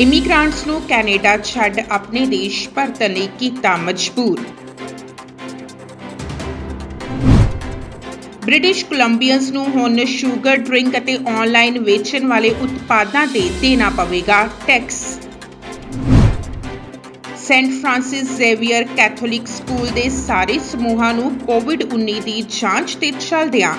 ਇਮੀਗ੍ਰਾਂਟਸ ਨੂੰ ਕੈਨੇਡਾ ਛੱਡ ਆਪਣੇ ਦੇਸ਼ ਪਰਤਣ ਲਈ ਕੀਤਾ ਮਜਬੂਰ। ਬ੍ਰਿਟਿਸ਼ ਕੋਲੰਬੀਅਨਸ ਨੂੰ ਹੁਣ ਸ਼ੂਗਰ ਡਰਿੰਕ ਅਤੇ ਆਨਲਾਈਨ ਵੇਚਣ ਵਾਲੇ ਉਤਪਾਦਾਂ ਤੇ ਦੇਣਾ ਪਵੇਗਾ tax. Saint Francis Xavier Catholic school ਦੇ ਸਾਰੇ ਸਮੂਹਾਂ ਨੂੰ ਕੋਵਿਡ-19 ਦੀ ਜਾਂਚ ਤੇ ਚੱਲਦਿਆਂ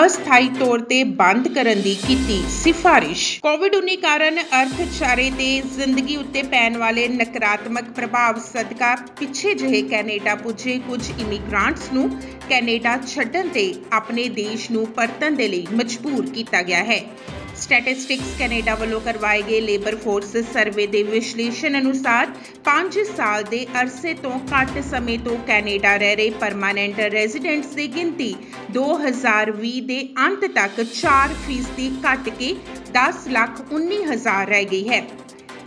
ਅਸਥਾਈ ਤੌਰ ਤੇ ਬੰਦ ਕਰਨ ਦੀ ਕੀਤੀ ਸਿਫਾਰਿਸ਼। ਕੋਵਿਡ-19 ਕਾਰਨ ਅਰਥਚਾਰੇ ਤੇ ਜ਼ਿੰਦਗੀ ਉੱਤੇ ਪੈਣ ਵਾਲੇ ਨਕਾਰਾਤਮਕ ਪ੍ਰਭਾਵ ਸਦਕਾ ਪਿੱਛੇ ਜਿਹੇ ਕੈਨੇਡਾ ਪੁੱਜੇ ਕੁਝ ਇਮੀਗ੍ਰਾਂਟਸ ਨੂੰ ਕੈਨੇਡਾ ਛੱਡਣ ਤੇ ਆਪਣੇ ਦੇਸ਼ ਨੂੰ ਪਰਤਣ ਦੇ ਲਈ ਮਜਬੂਰ ਕੀਤਾ ਗਿਆ ਹੈ। ਸਟੈਟਿਸਟਿਕਸ ਕੈਨੇਡਾ ਵੱਲੋਂ ਕਰਵਾਏ ਗਏ ਲੇਬਰ ਫੋਰਸ ਸਰਵੇ ਦੇ ਵਿਸ਼ਲੇਸ਼ਣ ਅਨੁਸਾਰ 5 ਸਾਲ ਦੇ ਅਰਸੇ ਤੋਂ ਘੱਟ ਸਮੇਂ ਤੋਂ ਕੈਨੇਡਾ ਰਹਿ ਰਹੇ ਪਰਮਾਨੈਂਟ ਰੈਜ਼ੀਡੈਂਟਸ ਦੀ ਗਿਣਤੀ 2020 ਦੇ ਅੰਤ ਤੱਕ 4% ਘਟ ਕੇ 10,19,000 ਰਹਿ ਗਈ ਹੈ।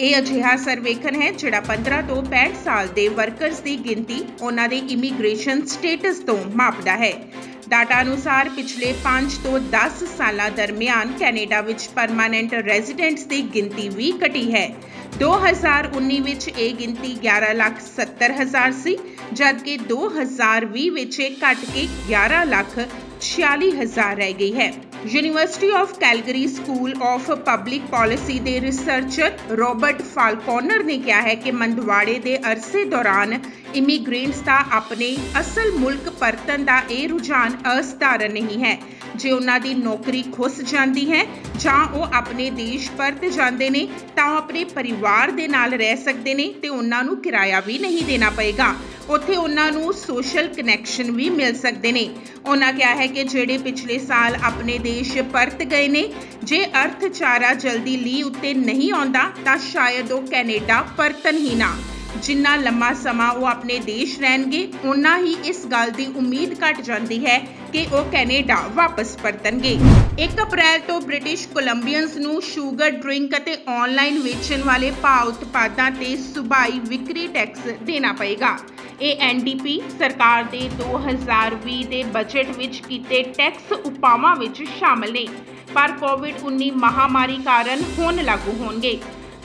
ਇਹ ਅਜਿਹਾ ਸਰਵੇਖਣ ਹੈ ਜਿਹੜਾ 15 ਤੋਂ 65 ਸਾਲ ਦੇ ਵਰਕਰਸ ਦੀ ਗਿਣਤੀ ਉਹਨਾਂ ਦੇ ਇਮੀਗ੍ਰੇਸ਼ਨ ਸਟੇਟਸ ਤੋਂ ਮਾਪਦਾ ਹੈ। ਡਾਟਾ ਅਨੁਸਾਰ ਪਿਛਲੇ 5 ਤੋਂ 10 ਸਾਲਾਂ ਦਰਮਿਆਨ ਕੈਨੇਡਾ ਵਿੱਚ ਪਰਮਾਨੈਂਟ ਰੈਜ਼ੀਡੈਂਟਸ ਦੀ ਗਿਣਤੀ ਵੀ ਘਟੀ ਹੈ। 2019 ਵਿੱਚ ਇਹ ਗਿਣਤੀ 11,70,000 ਸੀ, ਜਦਕਿ 2020 ਵਿੱਚ ਇਹ ਘਟ ਕੇ 11,46,000 ਰਹਿ ਗਈ ਹੈ। University of Calgary school of public policy ਦੇ ਰਿਸਰਚਰ ਰੋਬਰਟ ਫਾਲਕੋਨਰ ਨੇ ਕਿਹਾ ਹੈ ਕਿ ਮੰਦਵਾੜੇ ਦੇ ਅਰਸੇ ਦੌਰਾਨ ਇਮੀਗ੍ਰੈਂਟਸ ਦਾ ਆਪਣੇ ਅਸਲ ਮੁਲਕ ਪਰਤਣ ਦਾ ਇਹ ਰੁਝਾਨ ਅਸਧਾਰਨ ਨਹੀਂ ਹੈ। ਜੇ ਉਹਨਾਂ ਦੀ ਨੌਕਰੀ ਖੁੱਸ ਜਾਂਦੀ ਹੈ ਜਾਂ ਉਹ ਆਪਣੇ ਦੇਸ਼ ਪਰਤ ਜਾਂਦੇ ਨੇ ਤਾਂ ਉਹ ਆਪਣੇ ਪਰਿਵਾਰ ਦੇ ਨਾਲ ਰਹਿ ਸਕਦੇ ਨੇ ਤੇ ਉਹਨਾਂ ਨੂੰ ਕਿਰਾਇਆ ਵੀ ਨਹੀਂ ਦੇਣਾ ਪਏਗਾ। ਉੱਥੇ ਉਹਨਾਂ ਨੂੰ ਸੋਸ਼ਲ ਕਨੈਕਸ਼ਨ ਵੀ ਮਿਲ ਸਕਦੇ ਨੇ। ਉਹਨਾਂ ਕਿਹਾ ਹੈ ਕਿ ਜਿਹੜੇ ਪਿਛਲੇ ਸਾਲ ਆਪਣੇ ਦੇਸ਼ ਪਰਤ ਗਏ ਨੇ, ਜੇ ਅਰਥਚਾਰਾ ਜਲਦੀ ਲੀਹ ਉੱਤੇ ਨਹੀਂ ਆਉਂਦਾ ਤਾਂ ਸ਼ਾਇਦ ਉਹ ਕੈਨੇਡਾ ਪਰਤਣ ਹੀ ਨਾ। ਜਿੰਨਾ ਲੰਮਾ ਸਮਾਂ ਉਹ ਆਪਣੇ ਦੇਸ਼ ਰਹਿਣਗੇ ਉਨਾ ਹੀ ਇਸ ਗੱਲ ਦੀ ਉਮੀਦ ਘਟ ਜਾਂਦੀ ਹੈ ਕਿ ਉਹ ਕੈਨੇਡਾ ਵਾਪਸ ਪਰਤਣਗੇ। 1 ਅਪ੍ਰੈਲ ਤੋਂ ਬ੍ਰਿਟਿਸ਼ ਕੋਲੰਬੀਅਨਸ ਨੂੰ ਸ਼ੂਗਰ ਡਰਿੰਕ ਅਤੇ ਆਨਲਾਈਨ ਵੇਚਣ ਵਾਲੇ ਭਾਅ ਉਤਪਾਦਾਂ ਤੇ ਸੂਬਾਈ ਵਿਕਰੀ ਟੈਕਸ ਦੇਣਾ ਪਏਗਾ। ਇਹ ਐਨਡੀਪੀ ਸਰਕਾਰ ਦੇ 2020 ਦੇ ਬਜਟ ਵਿੱਚ ਕੀਤੇ ਟੈਕਸ ਉਪਾਵਾਂ ਵਿੱਚ ਸ਼ਾਮਲ ਨੇ, ਪਰ ਕੋਵਿਡ-19 ਮਹਾਮਾਰੀ ਕਾਰਨ ਹੁਣ ਲਾਗੂ ਹੋਣਗੇ।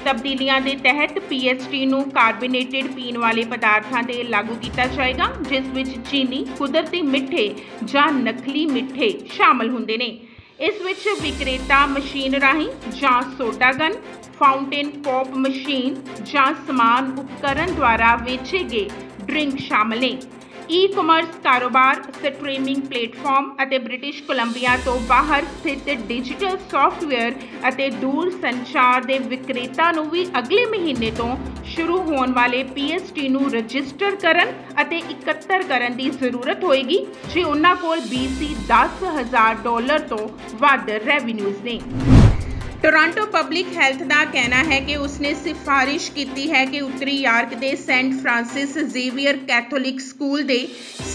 ਤਬਦੀਲੀਆਂ ਦੇ ਤਹਿਤ ਪੀਐਸਟੀ ਨੂੰ ਕਾਰਬੋਨੇਟਡ ਪੀਣ ਵਾਲੇ ਪਦਾਰਥਾਂ ਤੇ ਲਾਗੂ ਕੀਤਾ ਜਾਏਗਾ, ਜਿਸ ਵਿੱਚ ਚੀਨੀ, ਕੁਦਰਤੀ ਮਿੱਠੇ ਜਾਂ ਨਕਲੀ ਮਿੱਠੇ ਸ਼ਾਮਲ ਹੁੰਦੇ ਨੇ। ਇਸ ਵਿੱਚ ਵਿਕਰੇਤਾ ਮਸ਼ੀਨ ਰਾਹੀਂ ਜਾਂ soda gun, fountain pop machine ਜਾਂ ਸਮਾਨ ਉਪਕਰਨ ਦੁਆਰਾ ਵੇਚੇ ਗਏ ਡਰਿੰਕ ਸ਼ਾਮਲ ਨੇ। ਈ-ਕਾਮਰਸ ਕਾਰੋਬਾਰ, ਸਟ੍ਰੀਮਿੰਗ ਪਲੇਟਫਾਰਮ ਅਤੇ ਬ੍ਰਿਟਿਸ਼ ਕੋਲੰਬੀਆ ਤੋਂ ਬਾਹਰ ਸਥਿਤ ਡਿਜੀਟਲ ਸੌਫਟਵੇਅਰ ਅਤੇ ਦੂਰ ਸੰਚਾਰ ਦੇ ਵਿਕਰੇਤਾ ਨੂੰ ਵੀ ਅਗਲੇ ਮਹੀਨੇ ਤੋਂ ਸ਼ੁਰੂ ਹੋਣ ਵਾਲੇ ਪੀਐਸਟੀ ਨੂੰ ਰਜਿਸਟਰ ਕਰਨ ਅਤੇ ਇਕੱਤਰ ਕਰਨ ਦੀ ਜ਼ਰੂਰਤ ਹੋਏਗੀ ਜੇ ਉਹਨਾਂ ਕੋਲ BC $10,000 ਤੋਂ ਵੱਧ ਰੈਵਨਿਊਜ਼ ਨੇ। ਟੋਰਾਂਟੋ ਪਬਲਿਕ ਹੈਲਥ ਦਾ ਕਹਿਣਾ ਹੈ ਕਿ ਉਸਨੇ ਸਿਫਾਰਿਸ਼ ਕੀਤੀ ਹੈ ਕਿ ਉੱਤਰੀ ਯਾਰਕ ਦੇ Saint Francis Xavier Catholic school ਦੇ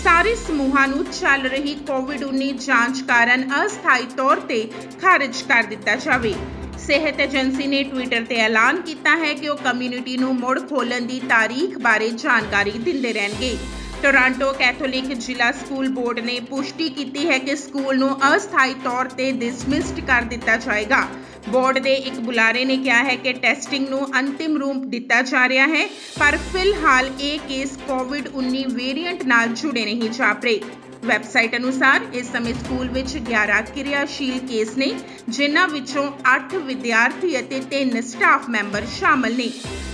ਸਾਰੇ ਸਮੂਹਾਂ ਨੂੰ ਚੱਲ ਰਹੀ ਕੋਵਿਡ-19 ਜਾਂਚ ਕਾਰਨ ਅਸਥਾਈ ਤੌਰ ਤੇ ਖਾਰਜ ਕਰ ਦਿੱਤਾ ਜਾਵੇ। ਸਿਹਤ ਏਜੰਸੀ ਨੇ ਟਵਿੱਟਰ ਤੇ ਐਲਾਨ ਕੀਤਾ ਹੈ ਕਿ ਉਹ ਕਮਿਊਨਿਟੀ ਨੂੰ ਮੁੜ ਖੋਲ੍ਹਣ ਦੀ ਤਾਰੀਖ ਬਾਰੇ ਜਾਣਕਾਰੀ ਦਿੰਦੇ ਰਹਿਣਗੇ। ਟੋਰਾਂਟੋ ਕੈਥੋਲਿਕ ਜ਼ਿਲ੍ਹਾ ਸਕੂਲ ਬੋਰਡ ਨੇ ਪੁਸ਼ਟੀ ਕੀਤੀ ਹੈ ਕਿ ਸਕੂਲ ਨੂੰ ਅਸਥਾਈ ਤੌਰ ਤੇ ਡਿਸਮਿਸਡ ਕਰ ਦਿੱਤਾ ਜਾਏਗਾ। ਬੋਰਡ ਦੇ ਇੱਕ ਬੁਲਾਰੇ ਨੇ ਕਿਹਾ ਹੈ ਕਿ ਟੈਸਟਿੰਗ ਨੂੰ ਅੰਤਿਮ ਰੂਪ ਦਿੱਤਾ ਜਾ ਰਿਹਾ ਹੈ, ਪਰ ਫਿਲਹਾਲ ਇਹ ਕੇਸ ਕੋਵਿਡ-19 ਵੇਰੀਐਂਟ ਨਾਲ ਜੁੜੇ ਨਹੀਂ ਜਾਪਦੇ। ਵੈਬਸਾਈਟ ਅਨੁਸਾਰ ਇਸ ਸਮੇਂ ਸਕੂਲ ਵਿੱਚ 11 ਕਿਰਿਆਸ਼ੀਲ ਕੇਸ ਨੇ, ਜਿਨ੍ਹਾਂ ਵਿੱਚੋਂ 8 ਵਿਦਿਆਰਥੀ ਅਤੇ 3 ਸਟਾਫ ਮੈਂਬਰ ਸ਼ਾਮਲ ਨੇ।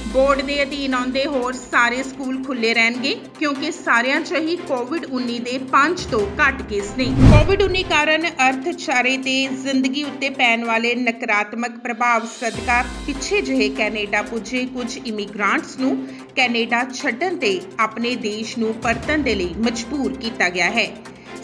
ਬੋਰਡ ਦੇ ਅਧੀਨ ਆਉਂਦੇ ਹੋਰ ਸਾਰੇ ਸਕੂਲ ਖੁੱਲ੍ਹੇ ਰਹਿਣਗੇ ਕਿਉਂਕਿ ਸਾਰਿਆਂ 'ਚ ਹੀ ਕੋਵਿਡ-19 ਦੇ 5 ਤੋਂ ਘੱਟ ਕੇਸ ਨੇ। ਕੋਵਿਡ-19 ਕਾਰਨ ਅਰਥਚਾਰੇ ਤੇ ਜ਼ਿੰਦਗੀ ਉੱਤੇ ਪੈਣ ਵਾਲੇ ਨਕਾਰਾਤਮਕ ਪ੍ਰਭਾਵ ਸਦਕਾ ਪਿੱਛੇ ਜਿਹੇ ਕੈਨੇਡਾ ਪੁੱਜੇ ਕੁਝ ਇਮੀਗ੍ਰਾਂਟਸ ਨੂੰ ਕੈਨੇਡਾ ਛੱਡਣ ਤੇ ਆਪਣੇ ਦੇਸ਼ ਨੂੰ ਪਰਤਣ ਦੇ ਲਈ ਮਜਬੂਰ ਕੀਤਾ ਗਿਆ ਹੈ।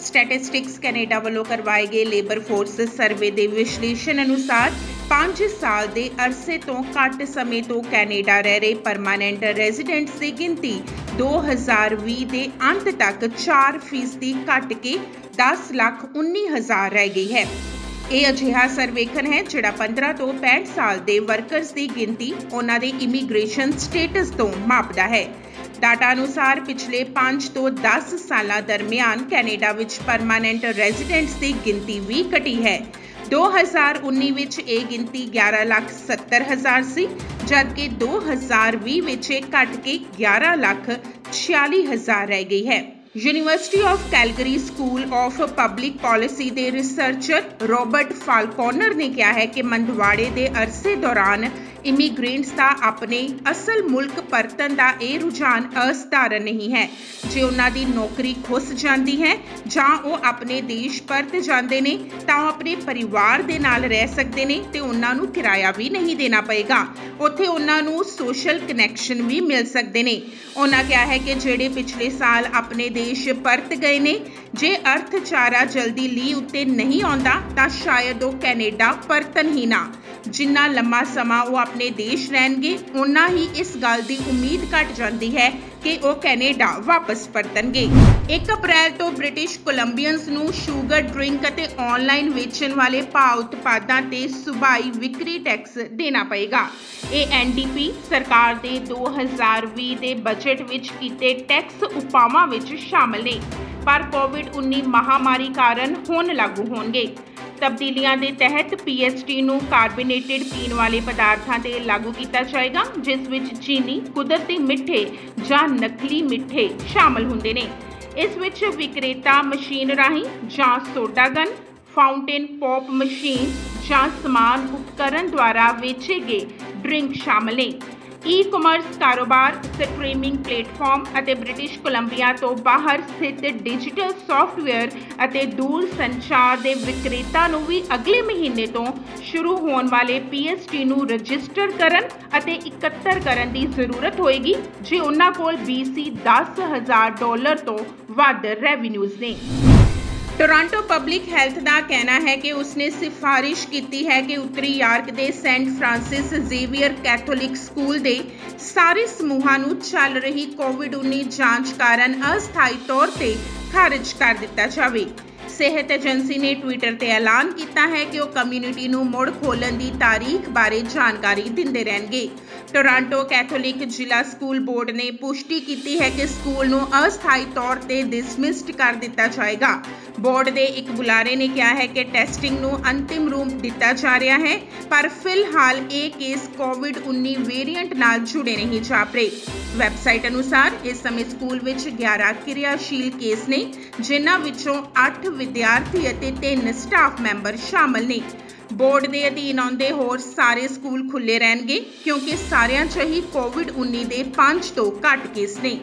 ਸਟੈਟਿਸਟਿਕਸ ਕੈਨੇਡਾ ਵੱਲੋਂ ਕਰਵਾਏ ਗਏ ਲੇਬਰ ਫੋਰਸ ਸਰਵੇ ਦੇ ਵਿਸ਼ਲੇਸ਼ਣ ਅਨੁਸਾਰ 5 ਸਾਲ ਦੇ ਅਰਸੇ ਤੋਂ ਘੱਟ ਸਮੇਂ ਤੋਂ ਕੈਨੇਡਾ ਰਹਿ ਰਹੇ ਪਰਮਾਨੈਂਟ ਰੈਜ਼ੀਡੈਂਟਸ ਦੀ ਗਿਣਤੀ 2020 ਦੇ ਅੰਤ ਤੱਕ 4% ਘਟ ਕੇ 10,19,000 ਰਹਿ ਗਈ ਹੈ। ਇਹ ਅਜਿਹਾ ਸਰਵੇਖਣ ਹੈ ਜਿਹੜਾ 15 ਤੋਂ 65 ਸਾਲ ਦੇ ਵਰਕਰਸ ਦੀ ਗਿਣਤੀ ਉਹਨਾਂ ਦੇ ਇਮੀਗ੍ਰੇਸ਼ਨ ਸਟੇਟਸ ਤੋਂ ਮਾਪਦਾ ਹੈ। ਡਾਟਾ ਅਨੁਸਾਰ ਪਿਛਲੇ 5 ਤੋਂ 10 ਸਾਲਾਂ ਦਰਮਿਆਨ ਕੈਨੇਡਾ ਵਿੱਚ ਪਰਮਾਨੈਂਟ ਰੈਜ਼ੀਡੈਂਟਸ ਦੀ ਗਿਣਤੀ ਵੀ ਘਟੀ ਹੈ। 2019 ਵਿੱਚ ਇਹ ਗਿਣਤੀ 11,70,000 ਸੀ, ਜਦਕਿ 2020 ਵਿੱਚ ਇਹ ਘਟ ਕੇ 11,46,000 ਰਹਿ ਗਈ ਹੈ। University of Calgary school of public policy ਦੇ ਰਿਸਰਚਰ ਰੋਬਰਟ ਫਾਲਕੋਨਰ ਨੇ ਕਿਹਾ ਹੈ ਕਿ ਮੰਦਵਾੜੇ ਦੇ ਅਰਸੇ ਦੌਰਾਨ ਇਮੀਗ੍ਰੈਂਟਸ ਦਾ ਆਪਣੇ ਅਸਲ ਮੁਲਕ ਪਰਤਣ ਦਾ ਇਹ ਰੁਝਾਨ ਅਸਧਾਰਨ ਨਹੀਂ ਹੈ। ਜੇ ਉਹਨਾਂ ਦੀ ਨੌਕਰੀ ਖੁੱਸ ਜਾਂਦੀ ਹੈ ਜਾਂ ਉਹ ਆਪਣੇ ਦੇਸ਼ ਪਰਤ ਜਾਂਦੇ ਨੇ ਤਾਂ ਉਹ ਆਪਣੇ ਪਰਿਵਾਰ ਦੇ ਨਾਲ ਰਹਿ ਸਕਦੇ ਨੇ ਤੇ ਉਹਨਾਂ ਨੂੰ ਕਿਰਾਇਆ ਵੀ ਨਹੀਂ ਦੇਣਾ ਪਏਗਾ। ਉੱਥੇ ਉਹਨਾਂ ਨੂੰ ਸੋਸ਼ਲ ਕਨੈਕਸ਼ਨ ਵੀ ਮਿਲ ਸਕਦੇ ਨੇ। ਉਹਨਾਂ ਕਿਹਾ ਹੈ ਕਿ ਜਿਹੜੇ ਪਿਛਲੇ ਸਾਲ ਆਪਣੇ ਦੇਸ਼ ਪਰਤ ਗਏ ਨੇ, ਜੇ ਅਰਥਚਾਰਾ ਜਲਦੀ ਲੀਹ ਉੱਤੇ ਨਹੀਂ ਆਉਂਦਾ ਤਾਂ ਸ਼ਾਇਦ ਉਹ ਕੈਨੇਡਾ ਪਰਤਣ ਹੀ ਨਾ। ਜਿੰਨਾ ਲੰਮਾ ਸਮਾਂ ਉਹ ਆਪਣੇ ਦੇਸ਼ ਰਹਿਣਗੇ, ਉਨਾ ਹੀ ਇਸ ਗੱਲ ਦੀ ਉਮੀਦ ਘਟ ਜਾਂਦੀ ਹੈ ਕਿ ਉਹ ਕੈਨੇਡਾ ਵਾਪਸ ਪਰਤਣਗੇ। 1 ਅਪ੍ਰੈਲ ਤੋਂ ਬ੍ਰਿਟਿਸ਼ ਕੋਲੰਬੀਅਨਸ ਨੂੰ ਸ਼ੂਗਰ ਡਰਿੰਕ ਅਤੇ ਆਨਲਾਈਨ ਵੇਚਣ ਵਾਲੇ ਭਾਅ ਉਤਪਾਦਾਂ ਤੇ ਸੂਬਾਈ ਵਿਕਰੀ ਟੈਕਸ ਦੇਣਾ ਪਏਗਾ। ਇਹ ਐਨਡੀਪੀ ਸਰਕਾਰ ਦੇ 2020 ਦੇ ਬਜਟ ਵਿੱਚ ਕੀਤੇ ਟੈਕਸ ਉਪਾਵਾਂ ਵਿੱਚ ਸ਼ਾਮਲ ਨੇ, ਪਰ ਕੋਵਿਡ-19 ਮਹਾਮਾਰੀ ਕਾਰਨ ਹੁਣ ਲਾਗੂ ਹੋਣਗੇ। ਤਬਦੀਲੀਆਂ ਦੇ ਤਹਿਤ ਪੀਐਸਟੀ ਨੂੰ ਕਾਰਬੋਨੇਟਡ ਪੀਣ ਵਾਲੇ ਪਦਾਰਥਾਂ ਤੇ ਲਾਗੂ ਕੀਤਾ ਜਾਏਗਾ, ਜਿਸ ਵਿੱਚ ਚੀਨੀ, ਕੁਦਰਤੀ ਮਿੱਠੇ ਜਾਂ ਨਕਲੀ ਮਿੱਠੇ ਸ਼ਾਮਲ ਹੁੰਦੇ ਨੇ। ਇਸ ਵਿੱਚ ਵਿਕਰੇਤਾ ਮਸ਼ੀਨ ਰਾਹੀਂ ਜਾਂ soda gun, fountain pop machine ਜਾਂ ਸਮਾਨ ਉਪਕਰਨ ਦੁਆਰਾ ਵੇਚੇ ਗਏ ਡਰਿੰਕ ਸ਼ਾਮਲ ਨੇ। ਈ-ਕਾਮਰਸ ਕਾਰੋਬਾਰ, ਸਟ੍ਰੀਮਿੰਗ ਪਲੇਟਫਾਰਮ ਅਤੇ ਬ੍ਰਿਟਿਸ਼ ਕੋਲੰਬੀਆ ਤੋਂ ਬਾਹਰ ਸਥਿਤ ਡਿਜੀਟਲ ਸੌਫਟਵੇਅਰ ਅਤੇ ਦੂਰ ਸੰਚਾਰ ਦੇ ਵਿਕਰੇਤਾ ਨੂੰ ਵੀ ਅਗਲੇ ਮਹੀਨੇ ਤੋਂ ਸ਼ੁਰੂ ਹੋਣ ਵਾਲੇ ਪੀਐਸਟੀ ਨੂੰ ਰਜਿਸਟਰ ਕਰਨ ਅਤੇ ਇਕੱਤਰ ਕਰਨ ਦੀ ਜ਼ਰੂਰਤ ਹੋਏਗੀ, ਜੇ ਉਹਨਾਂ ਕੋਲ BC $10,000 ਤੋਂ ਵੱਧ ਰੈਵਨਿਊਜ਼ ਨੇ। ਟੋਰਾਂਟੋ ਪਬਲਿਕ ਹੈਲਥ ਦਾ ਕਹਿਣਾ ਹੈ ਕਿ ਉਸਨੇ ਸਿਫਾਰਿਸ਼ ਕੀਤੀ ਹੈ ਕਿ ਉੱਤਰੀ ਯਾਰਕ ਦੇ Saint Francis Xavier Catholic school ਦੇ ਸਾਰੇ ਸਮੂਹਾਂ ਨੂੰ ਚੱਲ ਰਹੀ ਕੋਵਿਡ-19 ਜਾਂਚ ਕਾਰਨ ਅਸਥਾਈ ਤੌਰ ਤੇ ਖਾਰਜ ਕਰ ਦਿੱਤਾ ਜਾਵੇ। ਸਿਹਤ ਏਜੰਸੀ ਨੇ ਟਵਿੱਟਰ ਤੇ ਐਲਾਨ ਕੀਤਾ ਹੈ ਕਿ ਉਹ ਕਮਿਊਨਿਟੀ ਨੂੰ ਮੁੜ ਖੋਲ੍ਹਣ ਦੀ ਤਾਰੀਖ ਬਾਰੇ ਜਾਣਕਾਰੀ ਦਿੰਦੇ ਰਹਿਣਗੇ। ਟੋਰਾਂਟੋ ਕੈਥੋਲਿਕ ਜ਼ਿਲ੍ਹਾ ਸਕੂਲ ਬੋਰਡ ਨੇ ਪੁਸ਼ਟੀ ਕੀਤੀ ਹੈ ਕਿ ਸਕੂਲ ਨੂੰ ਅਸਥਾਈ ਤੌਰ ਤੇ ਡਿਸਮਿਸਡ ਕਰ ਦਿੱਤਾ ਜਾਏਗਾ। ਬੋਰਡ ਦੇ ਇੱਕ ਬੁਲਾਰੇ ਨੇ ਕਿਹਾ ਹੈ ਕਿ ਟੈਸਟਿੰਗ ਨੂੰ ਅੰਤਿਮ ਰੂਪ ਦਿੱਤਾ ਜਾ ਰਿਹਾ ਹੈ, ਪਰ ਫਿਲਹਾਲ ਇਹ ਕੇਸ ਕੋਵਿਡ-19 ਵੇਰੀਐਂਟ ਨਾਲ ਜੁੜੇ ਨਹੀਂ ਜਾਪਦੇ। ਵੈਬਸਾਈਟ ਅਨੁਸਾਰ ਇਸ ਸਮੇਂ ਸਕੂਲ ਵਿੱਚ 11 ਕਿਰਿਆਸ਼ੀਲ ਕੇਸ ਨੇ, ਜਿਨ੍ਹਾਂ ਵਿੱਚੋਂ 8 ਵਿਦਿਆਰਥੀ ਅਤੇ 3 ਸਟਾਫ ਮੈਂਬਰ ਸ਼ਾਮਲ ਨੇ। ਬੋਰਡ ਦੇ ਅਧੀਨ ਆਉਂਦੇ ਹੋਰ ਸਾਰੇ ਸਕੂਲ ਖੁੱਲ੍ਹੇ ਰਹਿਣਗੇ ਕਿਉਂਕਿ ਸਾਰਿਆਂ 'ਚ ਹੀ ਕੋਵਿਡ-19 ਦੇ 5 ਤੋਂ ਘੱਟ ਕੇਸ ਨੇ।